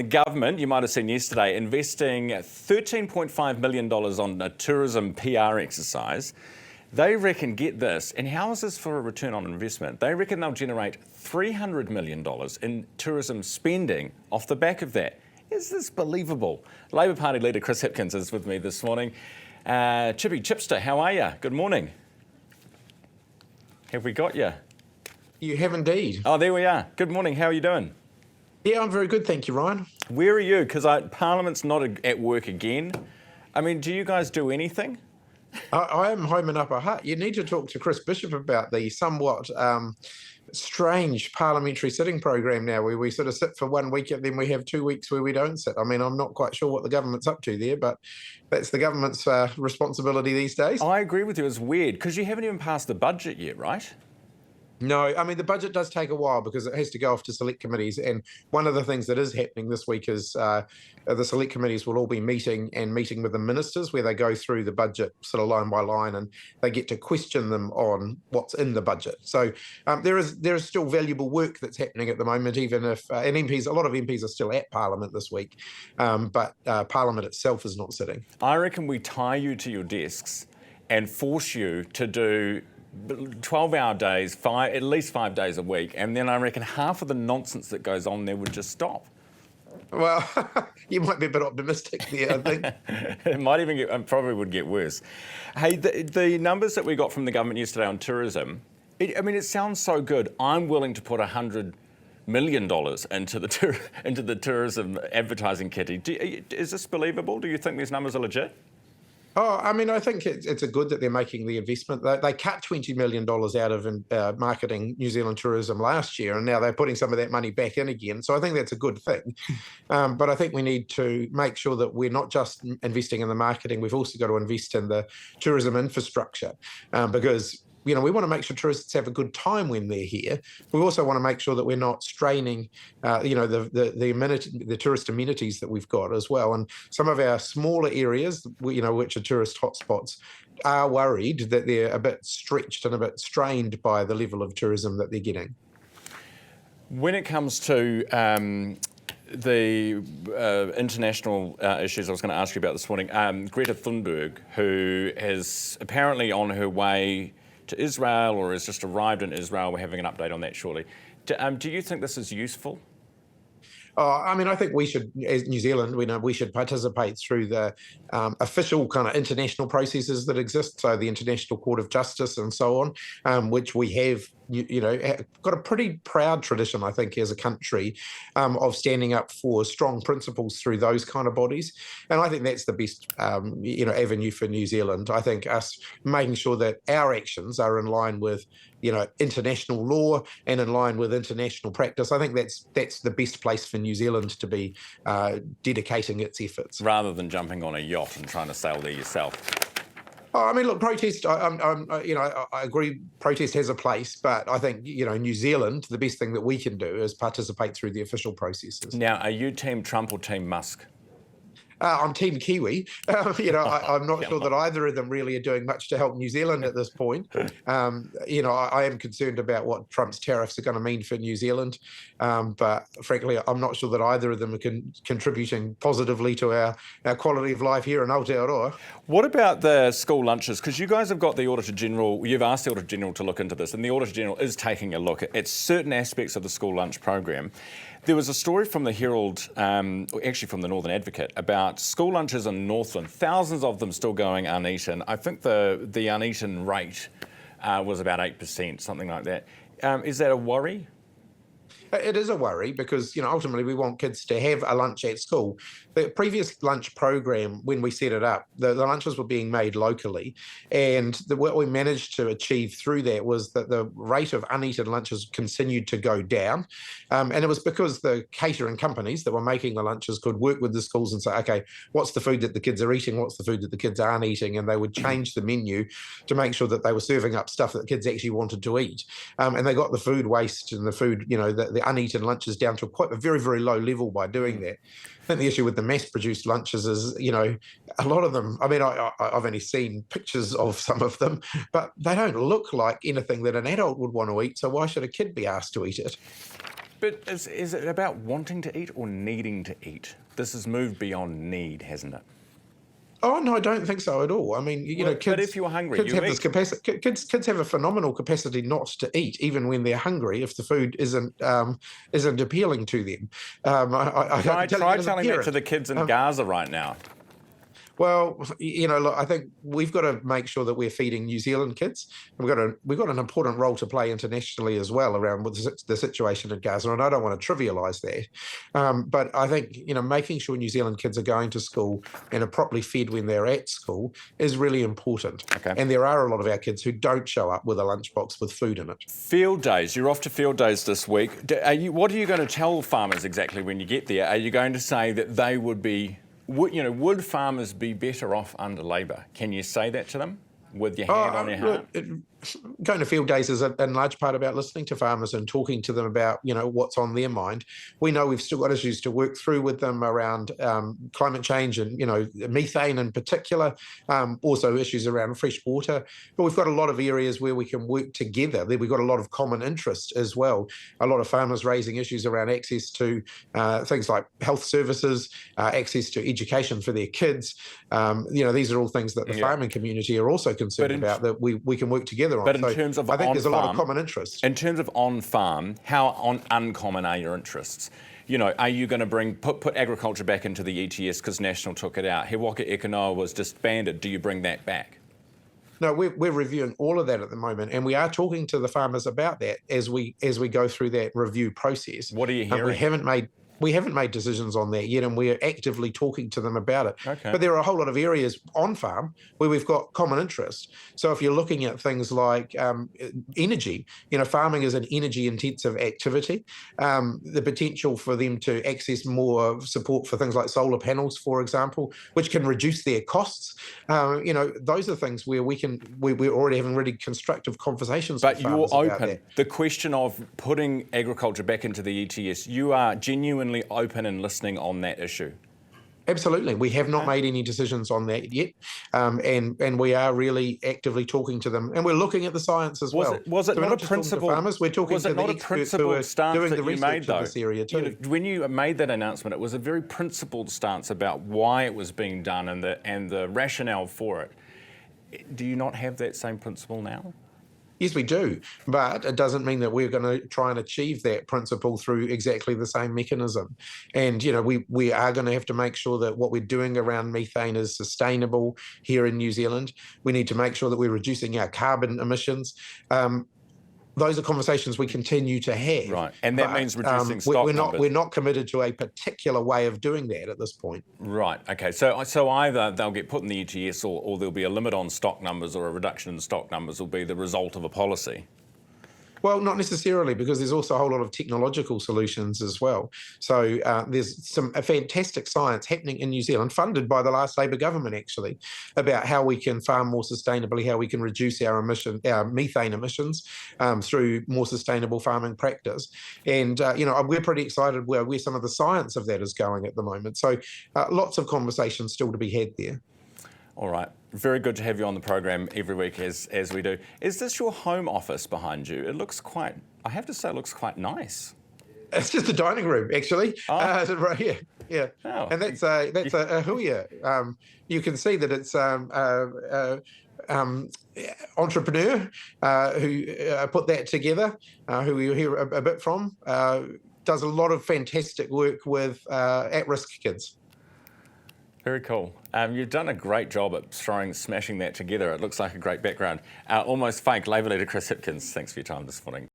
the government, you might have seen yesterday, investing $13.5 million on a tourism PR exercise. They reckon, get this, and how is this for a return on investment? They reckon they'll generate $300 million in tourism spending off the back of that. Is this believable? Labor Party leader Chris Hipkins is with me this morning. Chippy Chipster, how are you? Good morning. Have we got you? You have indeed. Oh, there we are. Good morning. How are you doing? Yeah, I'm very good, thank you, Ryan. Where are you? Because Parliament's not at work again. I mean, do you guys do anything? I am home in Upper Hutt. You need to talk to Chris Bishop about the somewhat strange parliamentary sitting program now, where we sort of sit for 1 week and then we have 2 weeks where we don't sit. I mean, I'm not quite sure what the government's up to there, but that's the government's responsibility these days. I agree with you. It's weird because you haven't even passed the budget yet, right? No, I mean, the budget does take a while because it has to go off to select committees. And one of the things that is happening this week is the select committees will all be meeting with the ministers, where they go through the budget sort of line by line and they get to question them on what's in the budget. So there is still valuable work that's happening at the moment, even if and MPs, a lot of MPs are still at Parliament this week, but Parliament itself is not sitting. I reckon we tie you to your desks and force you to do 12-hour days, at least 5 days a week, and then I reckon half of the nonsense that goes on there would just stop. Well, you might be a bit optimistic there, I think. It might even probably would get worse. Hey, the numbers that we got from the government yesterday on tourism, it sounds so good. I'm willing to put $100 million into the tourism advertising kitty. Is this believable? Do you think these numbers are legit? Oh, I mean, I think it's a good that they're making the investment. They cut $20 million out of marketing New Zealand tourism last year, and now they're putting some of that money back in again. So I think that's a good thing. But I think we need to make sure that we're not just investing in the marketing, we've also got to invest in the tourism infrastructure because we want to make sure tourists have a good time when they're here. We also want to make sure that we're not straining, the tourist amenities that we've got as well. And some of our smaller areas, which are tourist hotspots, are worried that they're a bit stretched and a bit strained by the level of tourism that they're getting. When it comes to the international issues I was going to ask you about this morning, Greta Thunberg, who is apparently on her way to Israel or has just arrived in Israel. We're having an update on that shortly. Do you think this is useful? I mean, I think we should, as New Zealand, we should participate through the official kind of international processes that exist, so the International Court of Justice and so on, which we have, got a pretty proud tradition, I think, as a country of standing up for strong principles through those kind of bodies. And I think that's the best, avenue for New Zealand. I think us making sure that our actions are in line with, international law and in line with international practice. I think that's the best place for New Zealand to be dedicating its efforts. Rather than jumping on a yacht and trying to sail there yourself. Oh, I mean, look, protest. I agree. Protest has a place, but I think New Zealand, the best thing that we can do is participate through the official processes. Now, are you Team Trump or Team Musk? I'm Team Kiwi. I'm not sure that either of them really are doing much to help New Zealand at this point. I am concerned about what Trump's tariffs are going to mean for New Zealand. But frankly, I'm not sure that either of them are contributing positively to our quality of life here in Aotearoa. What about the school lunches? Because you guys have got the Auditor General, you've asked the Auditor General to look into this, and the Auditor General is taking a look at certain aspects of the school lunch program. There was a story from the Herald, actually from the Northern Advocate, about school lunches in Northland, thousands of them still going uneaten. I think the uneaten rate was about 8%, something like that. Is that a worry? It is a worry because, ultimately we want kids to have a lunch at school. The previous lunch program, when we set it up, the lunches were being made locally. And what we managed to achieve through that was that the rate of uneaten lunches continued to go down. And it was because the catering companies that were making the lunches could work with the schools and say, okay, what's the food that the kids are eating? What's the food that the kids aren't eating? And they would change the menu to make sure that they were serving up stuff that the kids actually wanted to eat. And they got the food waste and the food, the uneaten lunches down to quite a very, very low level by doing that. I think the issue with the mass-produced lunches is, a lot of them, I mean, I've only seen pictures of some of them, but they don't look like anything that an adult would want to eat, so why should a kid be asked to eat it? But is it about wanting to eat or needing to eat? This has moved beyond need, hasn't it? Oh no, I don't think so at all. I mean, kids. But if you're hungry, kids you have eat. this capacity. Kids have a phenomenal capacity not to eat, even when they're hungry, if the food isn't appealing to them. I Try can tell you as a telling that to parent. the kids in Gaza right now. Well, look, I think we've got to make sure that we're feeding New Zealand kids. We've got an important role to play internationally as well around the situation in Gaza, and I don't want to trivialise that. But I think making sure New Zealand kids are going to school and are properly fed when they're at school is really important. Okay. And there are a lot of our kids who don't show up with a lunchbox with food in it. Field days. You're off to field days this week. What are you going to tell farmers exactly when you get there? Are you going to say that they would be... Would farmers be better off under Labor? Can you say that to them with your hand on your heart? Going to field days is in large part about listening to farmers and talking to them about what's on their mind. We know we've still got issues to work through with them around climate change and methane in particular, also issues around fresh water. But we've got a lot of areas where we can work together. We've got a lot of common interest as well. A lot of farmers raising issues around access to things like health services, access to education for their kids. These are all things that the farming community are also concerned about, that we can work together. But in terms of I think there's a lot of on-farm, common interest. In terms of on-farm, how uncommon are your interests? Are you going to put agriculture back into the ETS because National took it out? He Waka Eka Noa was disbanded. Do you bring that back? No, we're reviewing all of that at the moment, and we are talking to the farmers about that as we go through that review process. What are you hearing? We haven't made decisions on that yet, and we're actively talking to them about it. Okay. But there are a whole lot of areas on farm where we've got common interest. So if you're looking at things like energy, farming is an energy-intensive activity. The potential for them to access more support for things like solar panels, for example, which can reduce their costs. Those are things where we're already having really constructive conversations. But with farmers you're about open. that. The question of putting agriculture back into the ETS, you are genuinely open and listening on that issue. Absolutely. We have not made any decisions on that yet. And we are really actively talking to them. And we're looking at the science as well. Was it not a principled farmers, we're talking to the experts who are doing the research in this area too. When you made that announcement, it was a very principled stance about why it was being done and the rationale for it. Do you not have that same principle now? Yes, we do, but it doesn't mean that we're going to try and achieve that principle through exactly the same mechanism. And, we are going to have to make sure that what we're doing around methane is sustainable here in New Zealand. We need to make sure that we're reducing our carbon emissions. Those are conversations we continue to have. Right, and that means reducing stock numbers. We're not committed to a particular way of doing that at this point. Right, okay. So either they'll get put in the ETS or there'll be a limit on stock numbers, or a reduction in stock numbers will be the result of a policy. Well, not necessarily, because there's also a whole lot of technological solutions as well. So there's some fantastic science happening in New Zealand, funded by the last Labor government, actually, about how we can farm more sustainably, how we can reduce our methane emissions through more sustainable farming practice. And, we're pretty excited where some of the science of that is going at the moment. So lots of conversations still to be had there. All right. Very good to have you on the program every week as we do. Is this your home office behind you? It looks quite, I have to say, it looks quite nice. It's just a dining room, actually, right here. Yeah, oh. And that's a huia. You can see that it's entrepreneur who put that together, who we hear a bit from, does a lot of fantastic work with at-risk kids. Very cool. You've done a great job at smashing that together. It looks like a great background. Almost fake. Labor leader Chris Hipkins, thanks for your time this morning.